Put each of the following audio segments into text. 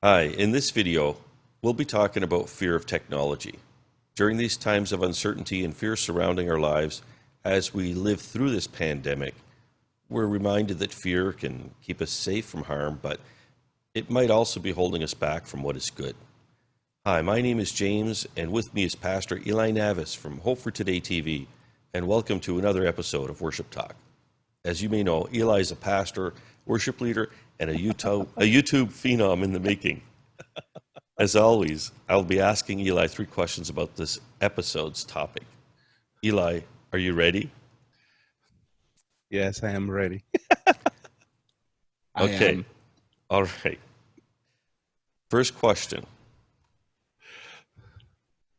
Hi, in this video, we'll be talking about fear of technology. During these times of uncertainty and fear surrounding our lives, as we live through this pandemic, we're reminded that fear can keep us safe from harm, but it might also be holding us back from what is good. Hi, my name is James, and with me is Pastor Eli Navis from Hope for Today TV, and welcome to another episode of Worship Talk. As you may know, Eli is a pastor, worship leader, and a YouTube phenom in the making. As always, I'll be asking Eli 3 questions about this episode's topic. Eli, are you ready? Yes, I am ready. I Okay, am. all right. First question.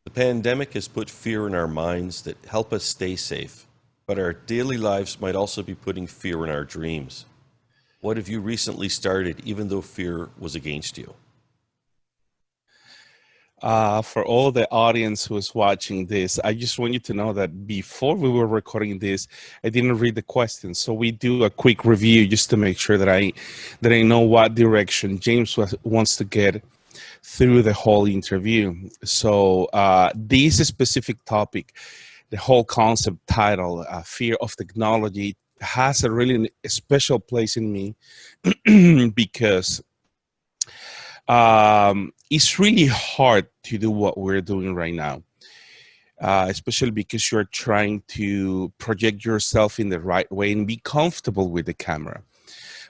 The pandemic has put fear in our minds that help us stay safe, but our daily lives might also be putting fear in our dreams. What have you recently started, even though fear was against you? For all the audience who is watching this, I just want you to know that before we were recording this, I didn't read the questions. So we do a quick review just to make sure that I know what direction wants to get through the whole interview. So this specific topic, the whole concept title, "Fear of Technology," has a really special place in me because it's really hard to do what we're doing right now, especially because you're trying to project yourself in the right way and be comfortable with the camera.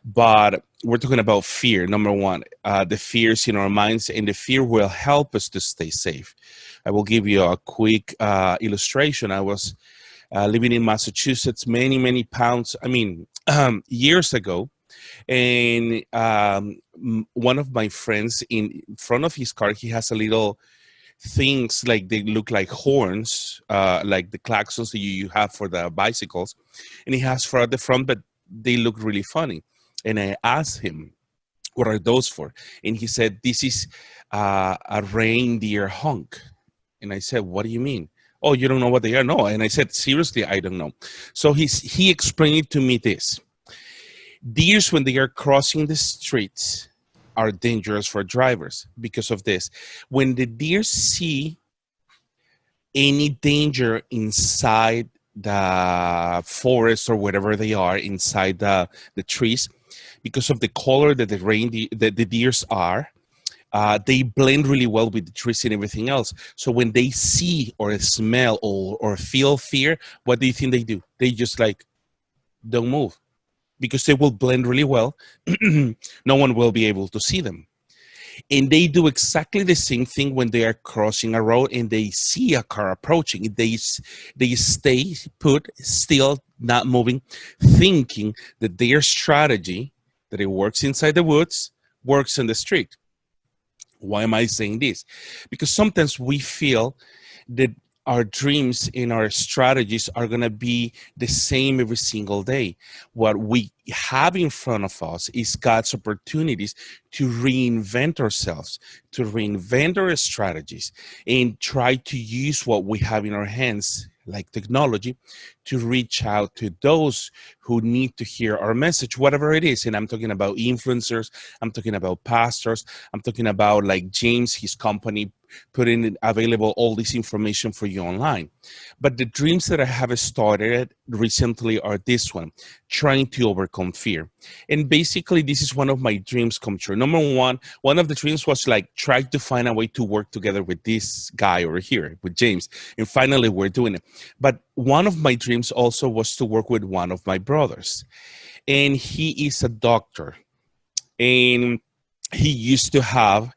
But we're talking about fear. Number one, the fears in our minds, and the fear will help us to stay safe. I will give you a quick illustration. I was living in Massachusetts many pounds, years ago, and one of my friends, in front of his car, he has a little things like they look like horns, like the klaxons that you have for the bicycles, and he has for at the front, but they look really funny. And I asked him, what are those for? And he said, this is a reindeer honk. And I said, what do you mean? Oh, you don't know what they are? No. And I said, seriously, I don't know. So he explained it to me this: deers, when they are crossing the streets, are dangerous for drivers because of this. When the deer see any danger inside the forest or whatever they are, inside the trees, because of the color that the deers are, they blend really well with the trees and everything else. So when they see or smell or feel fear, what do you think they do? They just like don't move, because they will blend really well. No one will be able to see them. And they do exactly the same thing when they are crossing a road and they see a car approaching. They stay put still, not moving, thinking that their strategy, that it works inside the woods, works in the street. Why am I saying this? Because sometimes we feel that our dreams and our strategies are going to be the same every single day. What we have in front of us is God's opportunities to reinvent ourselves, to reinvent our strategies, and try to use what we have in our hands, like technology, to reach out to those who need to hear our message, whatever it is. And I'm talking about influencers, I'm talking about pastors, I'm talking about like James, his company, putting it available all this information for you online. But the dreams that I have started recently are this one: trying to overcome fear. And basically, this is one of my dreams come true. Number one of the dreams was like try to find a way to work together with this guy over here, with James. And finally, we're doing it. But one of my dreams also was to work with one of my brothers. And he is a doctor. And he used to have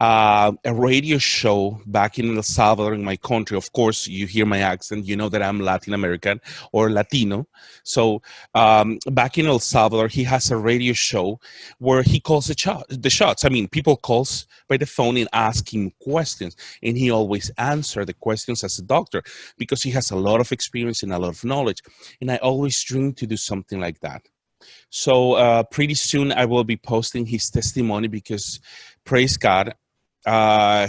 a radio show back in El Salvador, in my country. Of course, you hear my accent, you know that I'm Latin American or Latino. So back in El Salvador, he has a radio show where he calls the shots. I mean, people calls by the phone and ask him questions, and he always answer the questions as a doctor because he has a lot of experience and a lot of knowledge. And I always dream to do something like that. So pretty soon I will be posting his testimony because, praise God,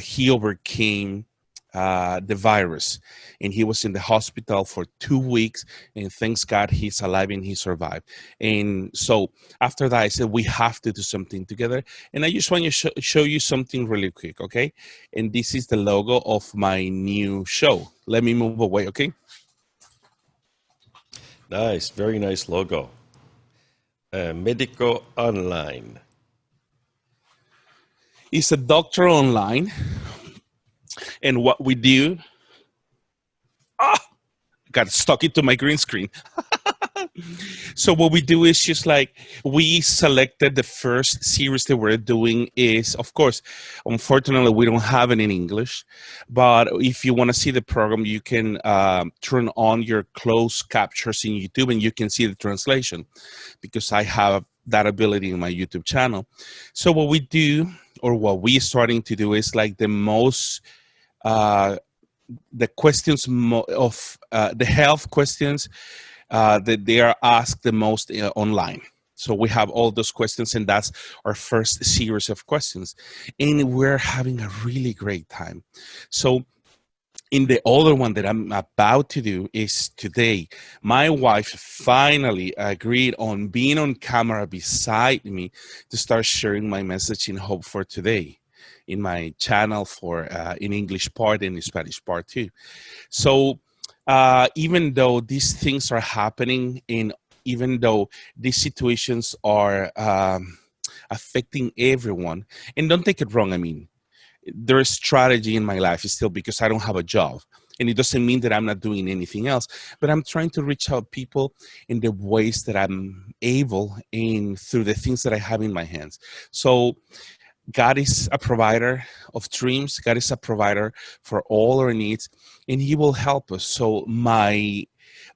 he overcame the virus, and he was in the hospital for 2 weeks. And thanks God, he's alive and he survived. And so after that, I said we have to do something together. And I just want to show you something really quick, okay? And this is the logo of my new show. Let me move away, okay? Nice, very nice logo. Medico Online. It's a doctor online, and what we do. Ah, got stuck into my green screen. So what we do is just like we selected the first series that we're doing is, of course, unfortunately we don't have it in English, but if you want to see the program, you can turn on your closed captures in YouTube and you can see the translation, because I have that ability in my YouTube channel. So what we do, or what we're starting to do, is like uh, the questions of the health questions that they are asked the most online. So we have all those questions, and that's our first series of questions. And we're having a really great time. So in the other one that I'm about to do is today, my wife finally agreed on being on camera beside me to start sharing my message in Hope for Today in my channel for in English part and in Spanish part too. So even though these things are happening, and even though these situations are affecting everyone, and don't take it wrong, I mean, there is strategy in my life still, because I don't have a job. And it doesn't mean that I'm not doing anything else, but I'm trying to reach out people in the ways that I'm able and through the things that I have in my hands. So God is a provider of dreams. God is a provider for all our needs, and He will help us. So my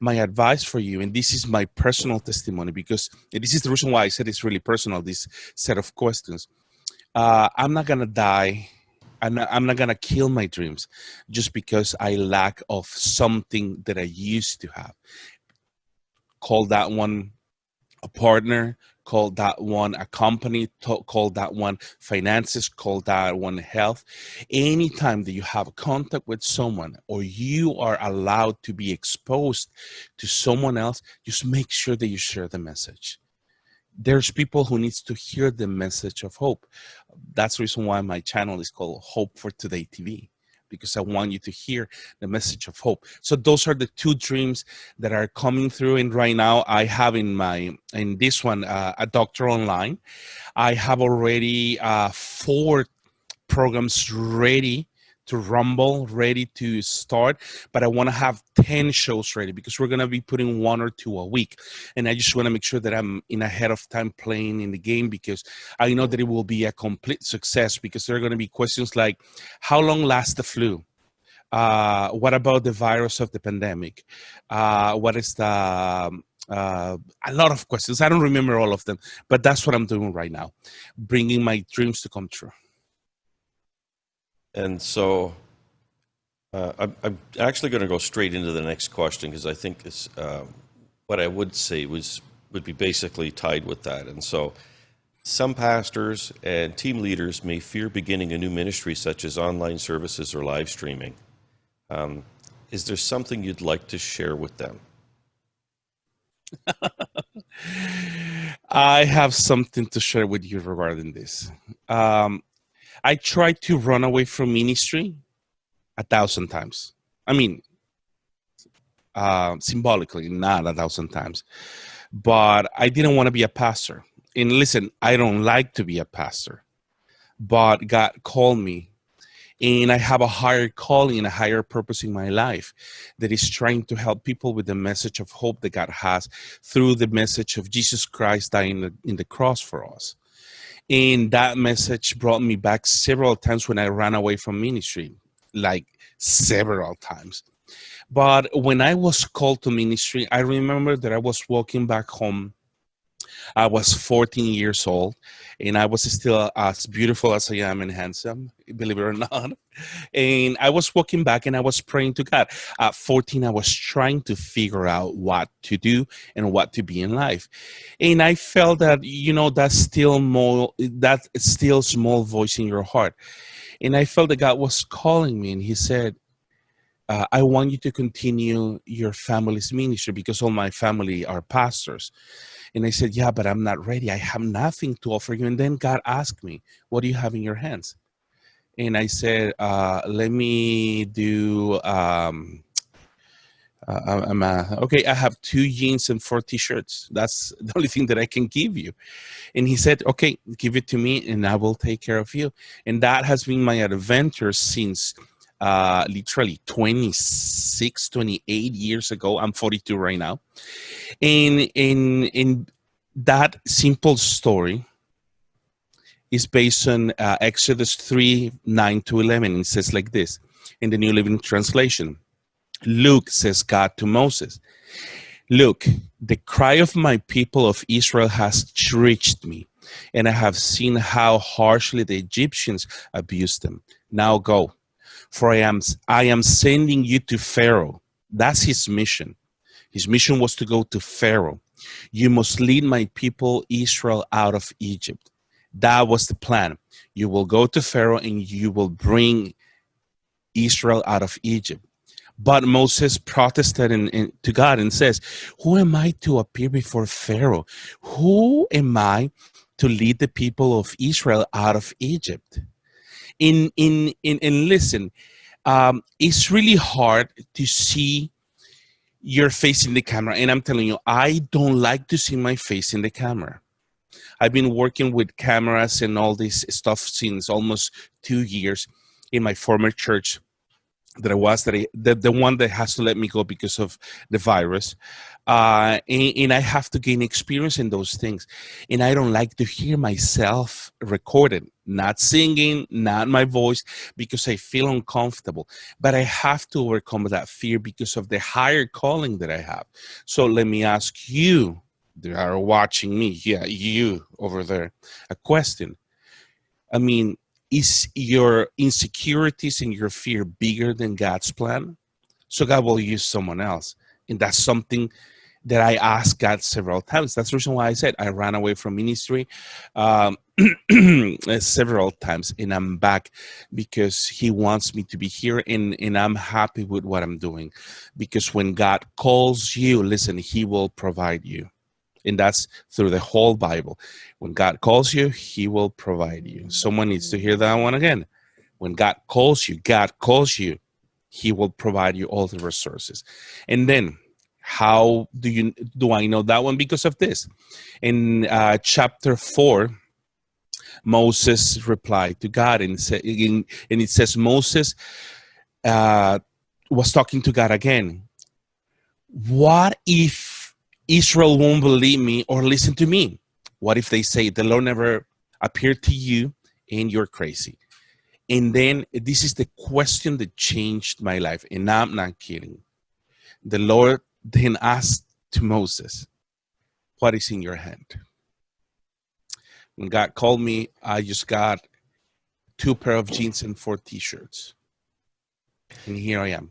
advice for you, and this is my personal testimony, because this is the reason why I said it's really personal, this set of questions. I'm not gonna die. I'm not gonna kill my dreams just because I lack of something that I used to have. Call that one a partner, call that one a company, call that one finances, call that one health. Anytime that you have contact with someone, or you are allowed to be exposed to someone else, just make sure that you share the message. There's people who needs to hear the message of hope. That's the reason why my channel is called Hope for Today TV, because I want you to hear the message of hope. So those are the two dreams that are coming through. And right now I have in this one, a doctor online. I have already 4 programs ready to rumble, ready to start, but I want to have 10 shows ready, because we're going to be putting 1 or 2 a week. And I just want to make sure that I'm in ahead of time playing in the game, because I know that it will be a complete success, because there are going to be questions like, how long lasts the flu? What about the virus of the pandemic? What is the a lot of questions. I don't remember all of them, but that's what I'm doing right now, bringing my dreams to come true. And so I'm actually going to go straight into the next question, because I think it's, what I would say would be basically tied with that. And so some pastors and team leaders may fear beginning a new ministry, such as online services or live streaming. Is there something you'd like to share with them? I have something to share with you regarding this. I tried to run away from ministry 1,000 times. I mean, symbolically, not 1,000 times. But I didn't want to be a pastor. And listen, I don't like to be a pastor, but God called me, and I have a higher calling and a higher purpose in my life that is trying to help people with the message of hope that God has through the message of Jesus Christ dying in the cross for us. And that message brought me back several times when I ran away from ministry, like several times. But when I was called to ministry, I remember that I was walking back home. I was 14 years old, and I was still as beautiful as I am and handsome, believe it or not. And I was walking back and I was praying to God. At 14, I was trying to figure out what to do and what to be in life. And I felt that, that still small voice in your heart. And I felt that God was calling me, and He said, I want you to continue your family's ministry because all my family are pastors. And I said, yeah, but I'm not ready. I have nothing to offer you. And then God asked me, what do you have in your hands? And I said, let me do, okay, I have 2 jeans and 4 t-shirts. That's the only thing that I can give you. And he said, okay, give it to me and I will take care of you. And that has been my adventure since literally 26, 28 years ago. I'm 42 right now. And in that simple story is based on Exodus 3, 9 to 11. It says like this in the New Living Translation. Look, says God to Moses, look, the cry of my people of Israel has reached me, and I have seen how harshly the Egyptians abused them. Now go, for I am sending you to Pharaoh. That's his mission. His mission was to go to Pharaoh. You must lead my people Israel out of Egypt. That was the plan. You will go to Pharaoh and you will bring Israel out of Egypt. But Moses protested to God and says, who am I to appear before Pharaoh? Who am I to lead the people of Israel out of Egypt? And listen, it's really hard to see your face in the camera. And I'm telling you, I don't like to see my face in the camera. I've been working with cameras and all this stuff since almost 2 years in my former church that I was the one that has to let me go because of the virus, and I have to gain experience in those things, and I don't like to hear myself recorded, not singing, not my voice, because I feel uncomfortable. But I have to overcome that fear because of the higher calling that I have. So let me ask you that are watching me, yeah, you over there, a question. I mean, is your insecurities and your fear bigger than God's plan? So God will use someone else. And that's something that I asked God several times. That's the reason why I said I ran away from ministry um, several times, and I'm back because He wants me to be here, and I'm happy with what I'm doing. Because when God calls you, listen, He will provide you. And that's through the whole Bible. When God calls you, He will provide you. Someone needs to hear that one again. When God calls you, He will provide you all the resources. And then, how do I know that one? Because of this. In chapter 4, Moses replied to God, and it says Moses was talking to God again. What if Israel won't believe me or listen to me? What if they say the Lord never appeared to you and you're crazy? And then this is the question that changed my life. And I'm not kidding. The Lord then asked to Moses, what is in your hand? When God called me, I just got 2 pair of jeans and 4 t-shirts. And here I am.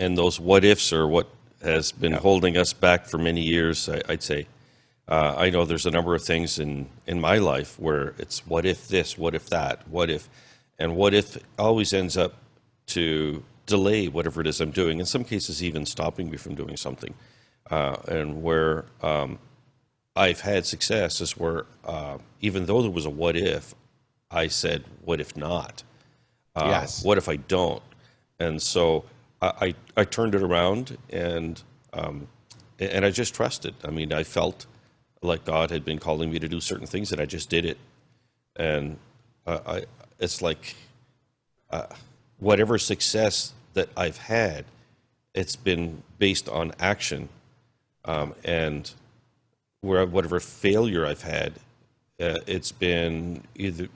And those what ifs are what has been holding us back for many years, I'd say. I know there's a number of things in my life where it's what if this, what if that, what if, and what if always ends up to delay whatever it is I'm doing, in some cases even stopping me from doing something. And where I've had success is where even though there was a what if, I said, what if not? Yes. What if I don't? And so I turned it around and I just trusted. I mean, I felt like God had been calling me to do certain things, and I just did it. And it's like whatever success that I've had, it's been based on action, and whatever failure I've had, it's been either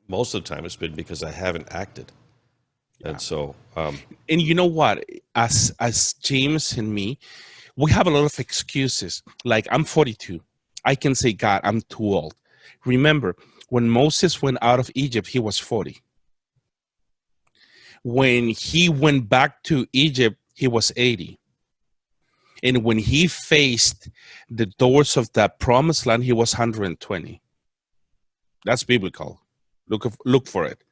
most of the time it's been because I haven't acted. And so, and you know what? As James and me, we have a lot of excuses. Like, I'm 42. I can say, God, I'm too old. Remember, when Moses went out of Egypt, he was 40. When he went back to Egypt, he was 80. And when he faced the doors of that promised land, he was 120. That's biblical. Look for it.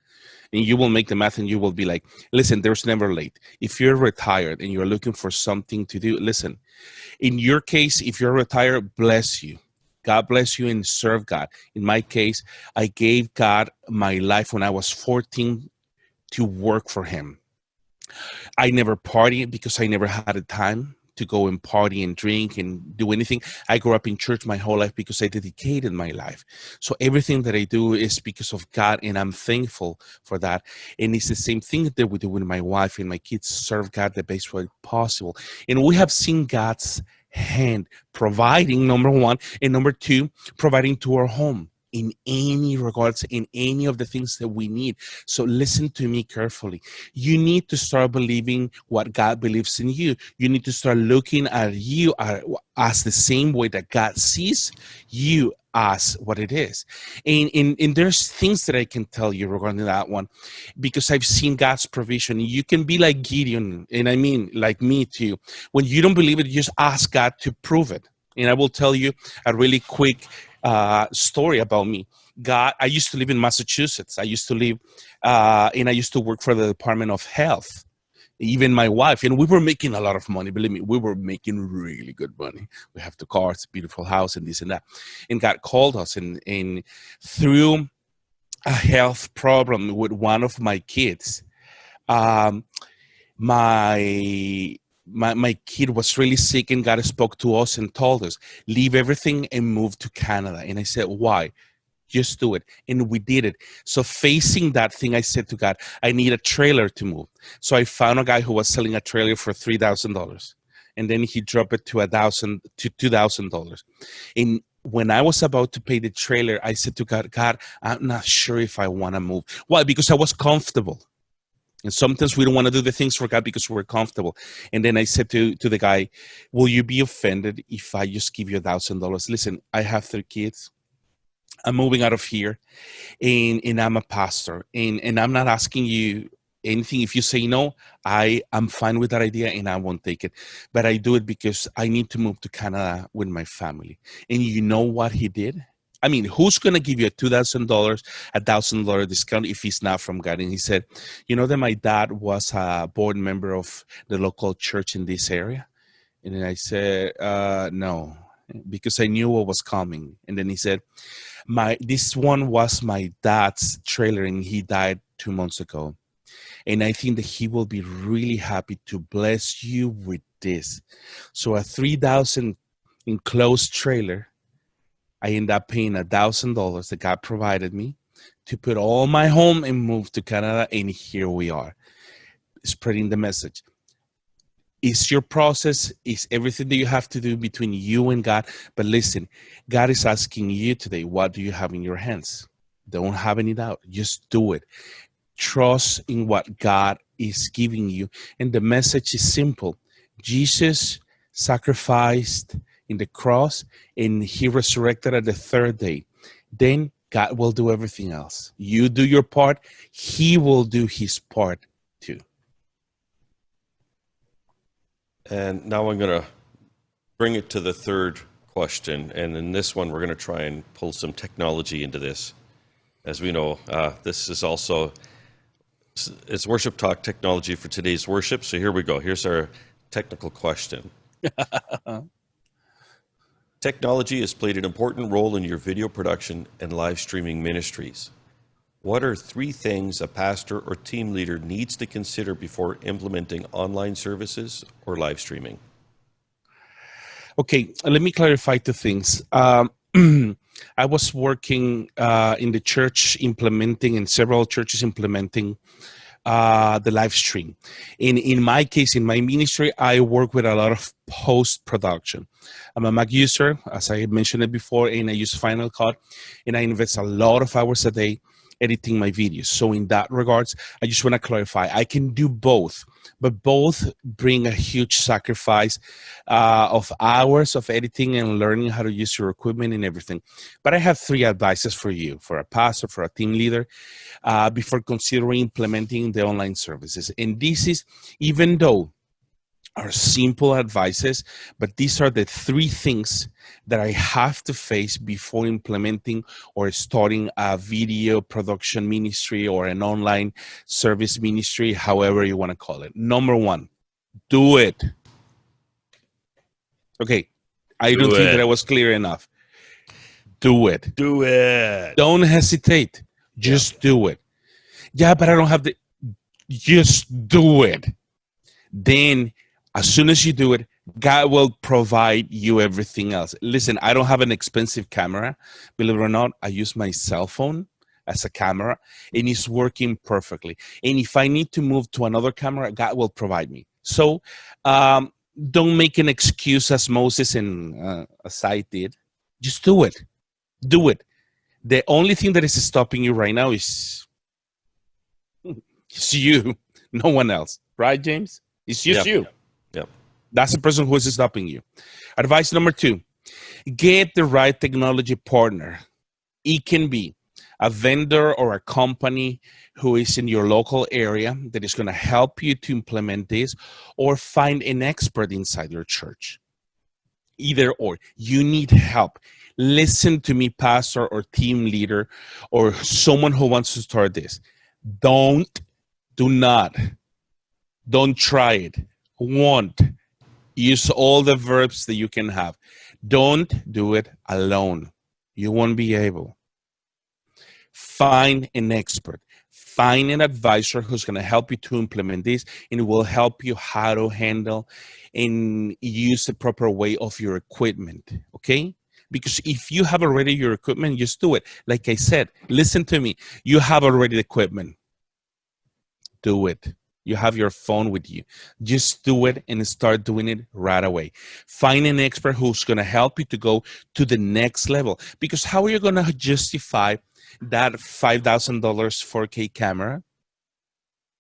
And you will make the math and you will be like, listen, there's never late. If you're retired and you're looking for something to do, listen, in your case, if you're retired, bless you. God bless you and serve God. In my case, I gave God my life when I was 14 to work for him. I never partied because I never had the time to go and party and drink and do anything. I grew up in church my whole life because I dedicated my life. So everything that I do is because of God, and I'm thankful for that. And it's the same thing that we do with my wife and my kids, serve God the best way possible. And we have seen God's hand providing, number one, and number two, providing to our home in any regards, in any of the things that we need. So listen to me carefully. You need to start believing what God believes in you. You need to start looking at you as the same way that God sees you as what it is. And there's things that I can tell you regarding that one, because I've seen God's provision. You can be like Gideon, and I mean like me too. When you don't believe it, you just ask God to prove it. And I will tell you a really quick story about me. God, I used to live in Massachusetts. I used to live, and I used to work for the Department of Health. Even my wife, and we were making a lot of money. Believe me, we were making really good money. We have 2 cars, beautiful house, and this and that. And God called us, and through a health problem with one of my kids, um, my kid was really sick, and God spoke to us and told us, leave everything and move to Canada. And I said, why? Just do it. And we did it. So facing that thing, I said to God, I need a trailer to move. So I found a guy who was selling a trailer for $3,000. And then he dropped it to $2,000. And when I was about to pay the trailer, I said to God, God, I'm not sure if I want to move. Why? Because I was comfortable. And sometimes we don't want to do the things for God because we're comfortable. And then I said to the guy, will you be offended if I just give you $1,000? Listen, I have 3 kids. I'm moving out of here, and I'm a pastor. And I'm not asking you anything. If you say no, I'm fine with that idea and I won't take it. But I do it because I need to move to Canada with my family. And you know what he did? I mean, who's going to give you a $2,000, $1,000 discount if he's not from God? And he said, you know that my dad was a board member of the local church in this area? And then I said, no, because I knew what was coming. And then he said, this one was my dad's trailer, and he died 2 months ago. And I think that he will be really happy to bless you with this. So a 3,000 enclosed trailer, I end up paying $1,000 that God provided me to put all my home and move to Canada, and here we are, spreading the message. It's your process. It's everything that you have to do between you and God. But listen, God is asking you today, what do you have in your hands? Don't have any doubt. Just do it. Trust in what God is giving you. And the message is simple. Jesus sacrificed in the cross, and he resurrected at the 3rd day. Then God will do everything else. You do your part. He will do his part too. And now I'm going to bring it to the third question. And in this one, we're going to try and pull some technology into this. As we know, this is also, it's Worship Talk technology for today's worship. So here we go. Here's our technical question. Technology has played an important role in your video production and live streaming ministries. What are 3 things a pastor or team leader needs to consider before implementing online services or live streaming? Okay, let me clarify 2 things. I was working in the church implementing, in several churches implementing the live stream. In my case, in my ministry, I work with a lot of post-production. I'm a Mac user, as I mentioned it before, and I use Final Cut, and I invest a lot of hours a day editing my videos. So in that regards, I just want to clarify, I can do both, but both bring a huge sacrifice of hours of editing and learning how to use your equipment and everything. But I have 3 advices for you, for a pastor, for a team leader, before considering implementing the online services. And this is, even though are simple advices, but these are the three things that I have to face before implementing or starting a video production ministry or an online service ministry, however you want to call it. Number one, do it. Okay, I don't Do think that I it. was clear enough. Do it. Do it. Don't hesitate. Yeah. Just do it. Yeah, but I don't have the. Just do it. Then, as soon as you do it, God will provide you everything else. Listen, I don't have an expensive camera. Believe it or not, I use my cell phone as a camera and it's working perfectly. And if I need to move to another camera, God will provide me. So don't make an excuse as Moses and as I did. Just do it. Do it. The only thing that is stopping you right now is it's you, no one else. Right, James? It's just Yep. you. Yep. That's the person who is stopping you. Advice number two, get the right technology partner. It can be a vendor or a company who is in your local area that is going to help you to implement this, or find an expert inside your church. Either or, you need help. Listen to me, pastor or team leader, or someone who wants to start this. Do not, don't try it. Won't. Use all the verbs that you can have. Don't do it alone. You won't be able. Find an expert. Find an advisor who's going to help you to implement this and will help you how to handle and use the proper way of your equipment. Okay? Because if you have already your equipment, just do it. Like I said, listen to me. You have already the equipment. Do it. You have your phone with you. Just do it and start doing it right away. Find an expert who's going to help you to go to the next level. Because how are you going to justify that $5,000 4K camera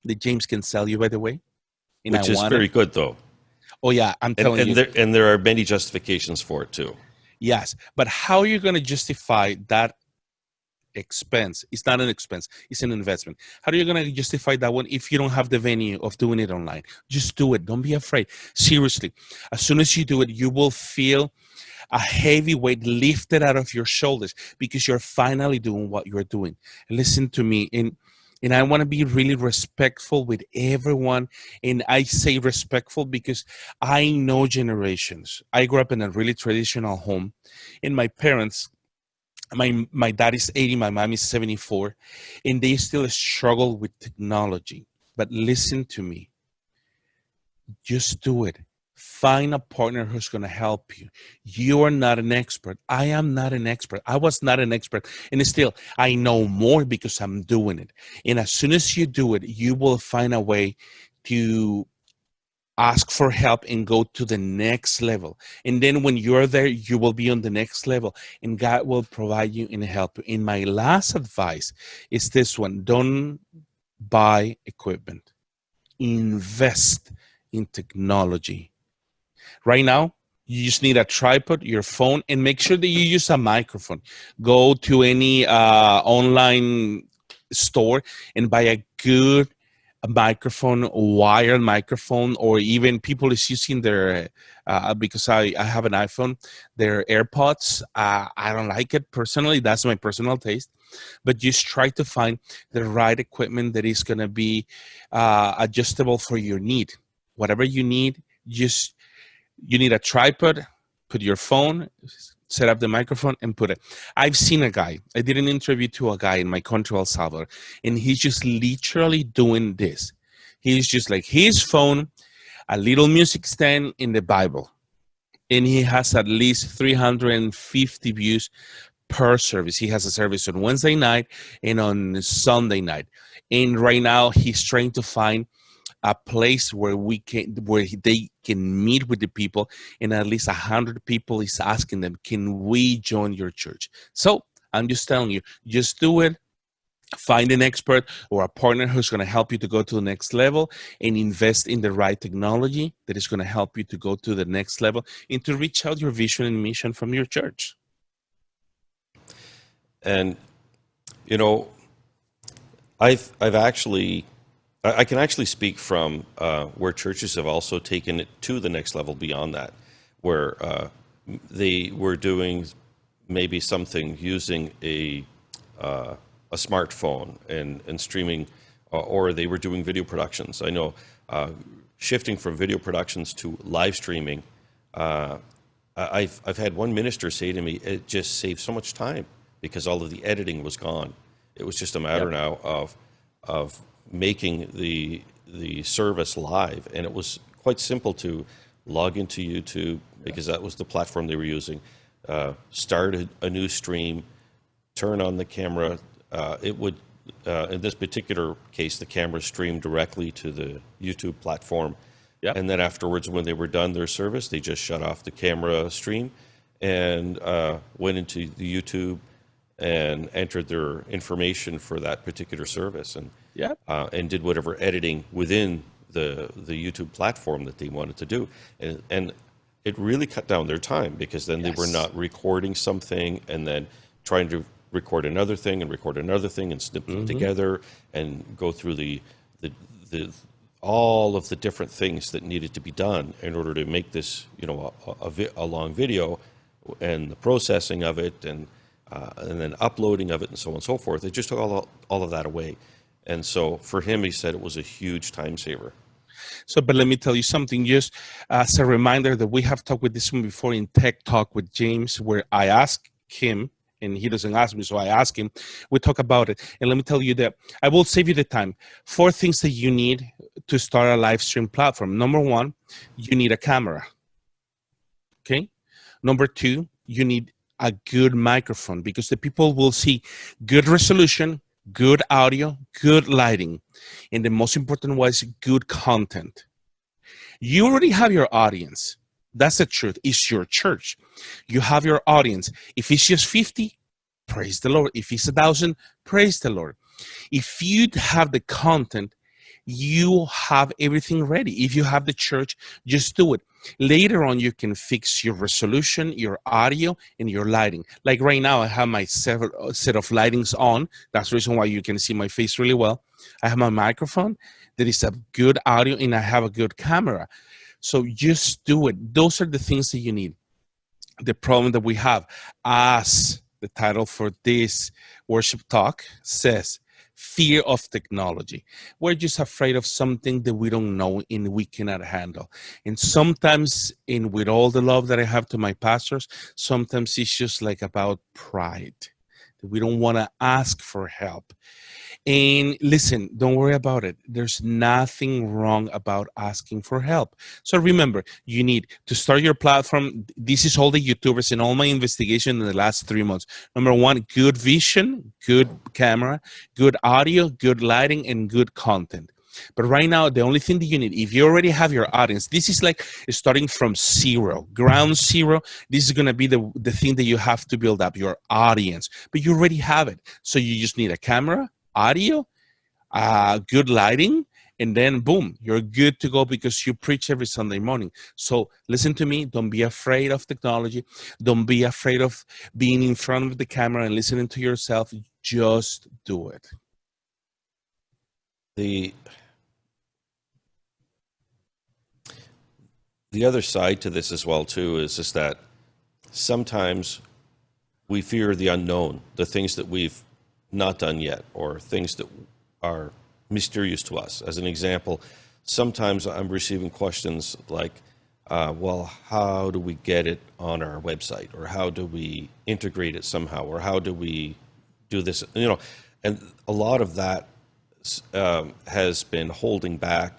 that James can sell you, by the way? And I Which is want it. very good, though. Oh, yeah, I'm And telling you. there are many justifications for it, too. Yes. But how are you going to justify that expense? It's not an expense, it's an investment. How are you going to justify that one if you don't have the venue of doing it online? Just do it. Don't be afraid. Seriously, as soon as you do it, you will feel a heavy weight lifted out of your shoulders because you're finally doing what you're doing. Listen to me, and I want to be really respectful with everyone. And I say respectful because I know generations. I grew up in a really traditional home, and my parents, my dad is 80, my mom is 74, and they still struggle with technology. But listen to me, just do it. Find a partner who's going to help you. You are not an expert. I am not an expert. I was not an expert, and still I know more because I'm doing it. And as soon as you do it, you will find a way to ask for help and go to the next level. And then when you're there, you will be on the next level and God will provide you and help you. And my last advice is this one: don't buy equipment, invest in technology. Right now, you just need a tripod, your phone, and make sure that you use a microphone. Go to any online store and buy a good microphone, wired microphone, or even people is using their, because I have an iPhone, their AirPods. I don't like it personally. That's my personal taste. But just try to find the right equipment that is going to be adjustable for your need. Whatever you need, just you need a tripod, put your phone, set up the microphone, and put it. I've seen a guy, I did an interview to a guy in my country, El Salvador, and he's just literally doing this. He's just like his phone, a little music stand in the Bible, and he has at least 350 views per service. He has a service on Wednesday night and on Sunday night. And right now he's trying to find a place where they can meet with the people, and at least 100 people is asking them, can we join your church? So I'm just telling you, just do it. Find an expert or a partner who's going to help you to go to the next level, and invest in the right technology that is going to help you to go to the next level and to reach out your vision and mission from your church. And, you know, I've actually I can actually speak from where churches have also taken it to the next level beyond that, where they were doing maybe something using a smartphone and streaming, or they were doing video productions. I know shifting from video productions to live streaming. I've had one minister say to me, it just saved so much time because all of the editing was gone. It was just a matter now of making the service live, and it was quite simple to log into YouTube because that was the platform they were using. Start a new stream, turn on the camera. It would, in this particular case, the camera streamed directly to the YouTube platform. Yep. And then afterwards, when they were done their service, they just shut off the camera stream and went into the YouTube and entered their information for that particular service, and did whatever editing within the YouTube platform that they wanted to do. And it really cut down their time because then they were not recording something and then trying to record another thing and snip them together and go through the all of the different things that needed to be done in order to make this, a long video, and the processing of it and then uploading of it and so on and so forth. It just took all of that away. And so for him, he said it was a huge time saver. So, but let me tell you something, just as a reminder that we have talked with this one before in Tech Talk with James, where I ask him, and he doesn't ask me, so I ask him, we talk about it. And let me tell you that I will save you the time. 4 things that you need to start a live stream platform. Number 1, you need a camera. Okay. Number 2, you need a good microphone because the people will see good resolution, good audio, good lighting. And the most important one is good content. You already have your audience. That's the truth. It's your church. You have your audience. If it's just 50, praise the Lord. If it's 1,000, praise the Lord. If you have the content, you have everything ready. If you have the church, just do it. Later on, you can fix your resolution, your audio, and your lighting. Like right now, I have my set of lightings on. That's the reason why you can see my face really well. I have my microphone. There is a good audio, and I have a good camera. So just do it. Those are the things that you need. The problem that we have, as the title for this worship talk says, fear of technology. We're just afraid of something that we don't know and we cannot handle. And sometimes, and with all the love that I have to my pastors, sometimes it's just like about pride. That we don't want to ask for help. And listen, don't worry about it. There's nothing wrong about asking for help. So remember, you need to start your platform. This is all the YouTubers and all my investigation in the last 3 months. Number 1, good vision, good camera, good audio, good lighting, and good content. But right now, the only thing that you need, if you already have your audience, this is like starting from zero, ground zero. This is going to be the thing that you have to build up, your audience. But you already have it. So you just need a camera, audio, good lighting, and then boom, you're good to go because you preach every Sunday morning. So listen to me. Don't be afraid of technology. Don't be afraid of being in front of the camera and listening to yourself. Just do it. The other side to this as well too is just that sometimes we fear the unknown, the things that we've not done yet, or things that are mysterious to us. As an example, sometimes I'm receiving questions like, well, how do we get it on our website? Or how do we integrate it somehow? Or how do we do this? And a lot of that has been holding back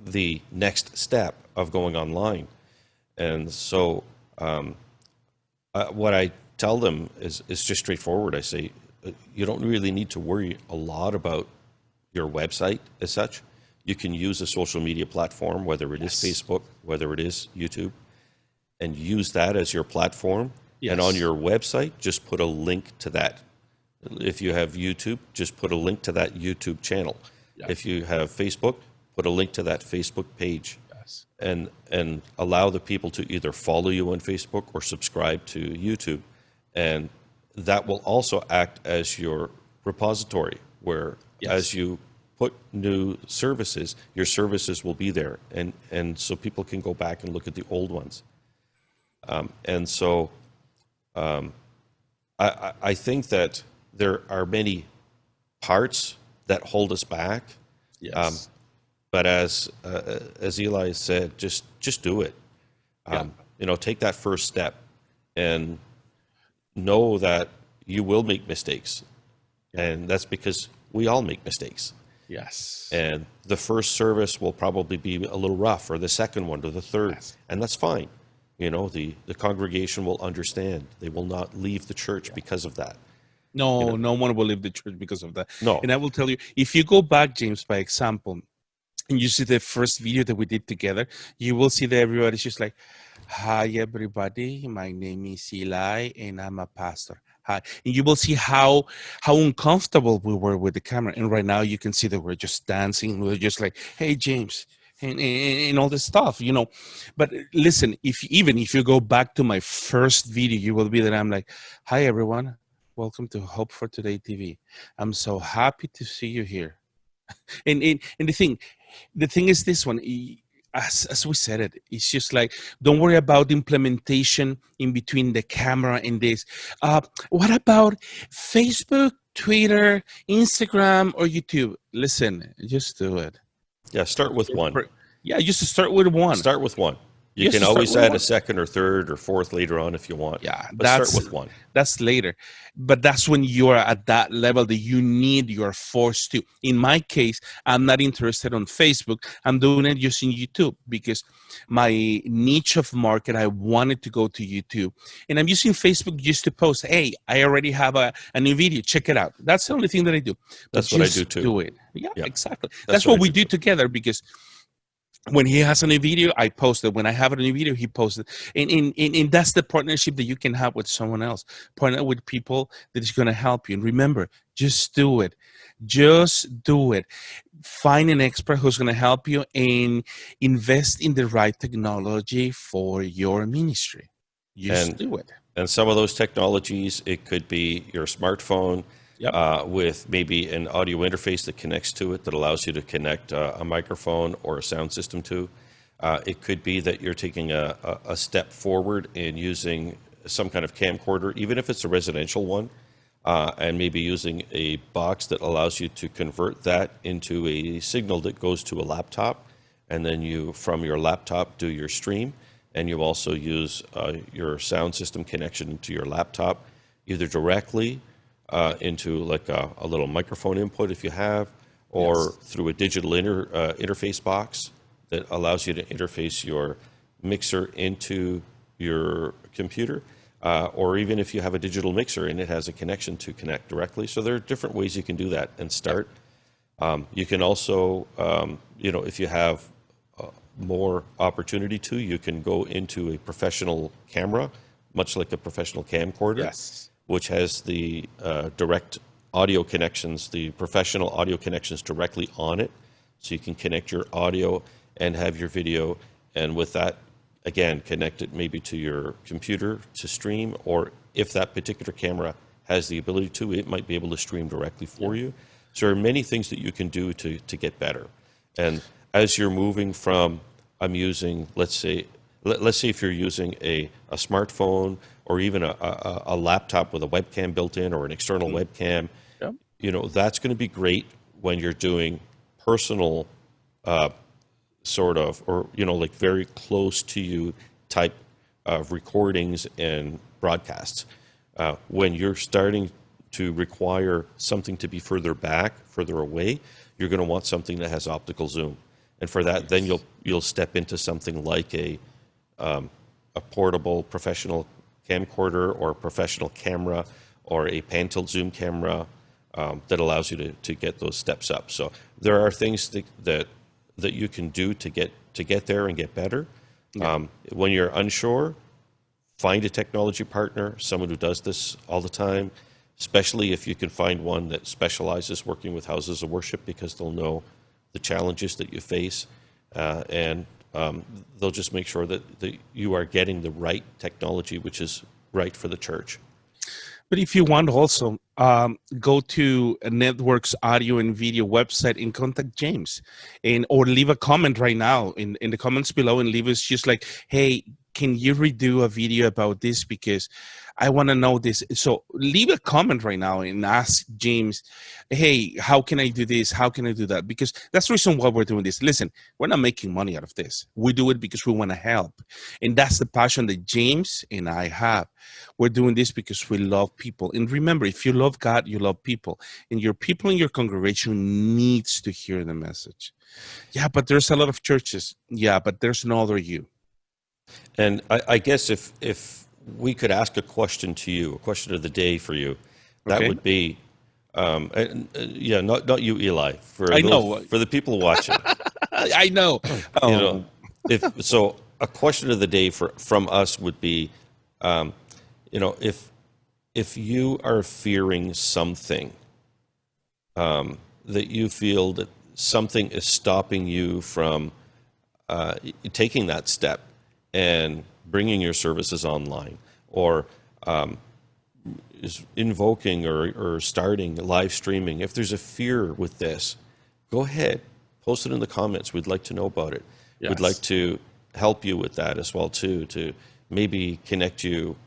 the next step of going online. And so what I tell them is just straightforward. I say, you don't really need to worry a lot about your website as such. You can use a social media platform, whether it is Facebook, whether it is YouTube, and use that as your platform. Yes. And on your website, just put a link to that. If you have YouTube, just put a link to that YouTube channel. Yes. If you have Facebook, put a link to that Facebook page. Yes. And allow the people to either follow you on Facebook or subscribe to YouTube. And that will also act as your repository, where as you put new services, your services will be there, and so people can go back and look at the old ones. And so I think that there are many parts that hold us back. Yes. But as Eli said, just do it. Take that first step, and know that you will make mistakes, and that's because we all make mistakes. Yes. And the first service will probably be a little rough, or the second one, or the third, Yes. and that's fine. The congregation will understand. They will not leave the church because of that. No, no one will leave the church because of that. No. And I will tell you, if you go back, James, by example, and you see the first video that we did together, you will see that everybody's just like, "Hi, everybody. My name is Eli, and I'm a pastor." Hi. And you will see how uncomfortable we were with the camera. And right now you can see that we're just dancing. We're just like, "Hey, James," and all this stuff, But listen, even if you go back to my first video, you will be that I'm like, "Hi, everyone. Welcome to Hope for Today TV. I'm so happy to see you here." And the thing is this one, as we said it's just like, don't worry about the implementation in between the camera and this. What about Facebook, Twitter, Instagram, or YouTube? Listen, just do it. Yeah, start with one. Yeah, just to start with one. Start with one. You Just can to start always with add one. a second or third or fourth later on if you want. Yeah, but start with one. That's later. But that's when you are at that level that you're forced to. In my case, I'm not interested on Facebook. I'm doing it using YouTube because my niche of market, I wanted to go to YouTube. And I'm using Facebook just to post, "Hey, I already have a new video. Check it out." That's the only thing that I do. That's what I do too. Do it. Yeah, exactly. That's what we do together, because when he has a new video, I post it. When I have a new video, he posts it. And that's the partnership that you can have with someone else. Partner with people that is going to help you. And remember, just do it. Just do it. Find an expert who's going to help you, and invest in the right technology for your ministry. Just do it. And some of those technologies, it could be your smartphone. Yep. With maybe an audio interface that connects to it that allows you to connect a microphone or a sound system to. It could be that you're taking a step forward in using some kind of camcorder, even if it's a residential one, and maybe using a box that allows you to convert that into a signal that goes to a laptop, and then you, from your laptop, do your stream, and you also use your sound system connection to your laptop, either directly into like a little microphone input if you have, or through a digital interface box that allows you to interface your mixer into your computer, or even if you have a digital mixer and it has a connection to connect directly. So there are different ways you can do that and start. You can also, if you have more opportunity to, you can go into a professional camera, much like a professional camcorder. Yes. Which has the direct audio connections, the professional audio connections directly on it. So you can connect your audio and have your video. And with that, again, connect it maybe to your computer to stream. Or if that particular camera has the ability to, it might be able to stream directly for you. So there are many things that you can do to get better. And as you're moving from, I'm using, let's say if you're using a smartphone or even a laptop with a webcam built in or an external webcam, that's going to be great when you're doing personal sort of, or, like very close to you type of recordings and broadcasts. When you're starting to require something to be further back, further away, you're going to want something that has optical zoom. And for that, then you'll step into something like a portable professional camcorder or a professional camera or a pan-tilt zoom camera that allows you to get those steps up. So there are things that you can do to get there and get better. When you're unsure, find a technology partner, someone who does this all the time, especially if you can find one that specializes working with houses of worship, because they'll know the challenges that you face, and they'll just make sure that you are getting the right technology, which is right for the church. But if you want also, go to a Network's audio and video website and contact James, and or leave a comment right now in the comments below, and leave us just like, hey, can you redo a video about this, because I want to know this. So leave a comment right now and ask James, hey, how can I do this, how can I do that, because that's the reason why we're doing this. Listen, we're not making money out of this. We do it because we want to help, and that's the passion that James and I have. We're doing this because we love people. And remember, if you love God, you love people. And your people in your congregation needs to hear the message. Yeah, but there's a lot of churches. Yeah, but there's no other you. And I guess if we could ask a question to you, a question of the day for you, that Okay. would be, yeah, not you, Eli, I know. for the people watching. I know. You know, Oh, if so, a question of the day from us would be, you know, if you are fearing something, that you feel that something is stopping you from taking that step and bringing your services online, or is invoking or starting live streaming. If there's a fear with this, go ahead, post it in the comments. We'd like to know about it. We'd like yes. to help you with that as well too, to maybe connect you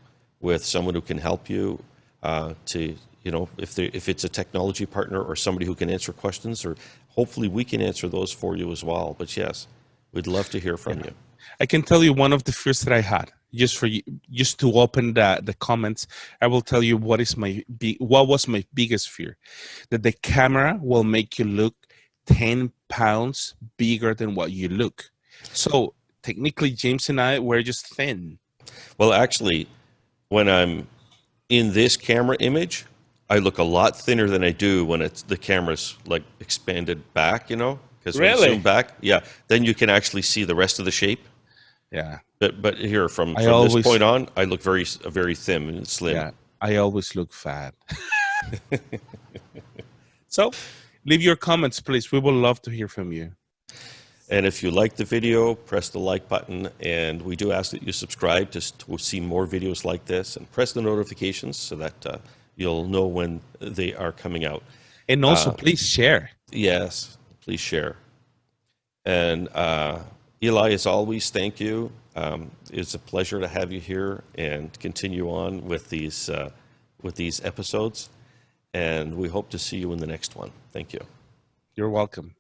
with someone who can help you, to, you know, if it's a technology partner or somebody who can answer questions, or hopefully we can answer those for you as well. But yes, we'd love to hear from you. I can tell you one of the fears that I had, just for you, just to open the comments. I will tell you what was my biggest fear, that the camera will make you look 10 pounds bigger than what you look. So technically, James and I were just thin. Well, actually, when I'm in this camera image, I look a lot thinner than I do when the camera's like expanded back, you know, because when it's Really? zoomed back, yeah, then you can actually see the rest of the shape. Yeah. But here, I from this always, point on, I look very thin and slim. yeah, I always look fat. So leave your comments, please. We would love to hear from you. And if you like the video, press the like button. And we do ask that you subscribe to see more videos like this, and press the notifications so that you'll know when they are coming out. And also, please share. Yes, please share. And Eli, as always, thank you. It's a pleasure to have you here and continue on with these episodes. And we hope to see you in the next one. Thank you. You're welcome.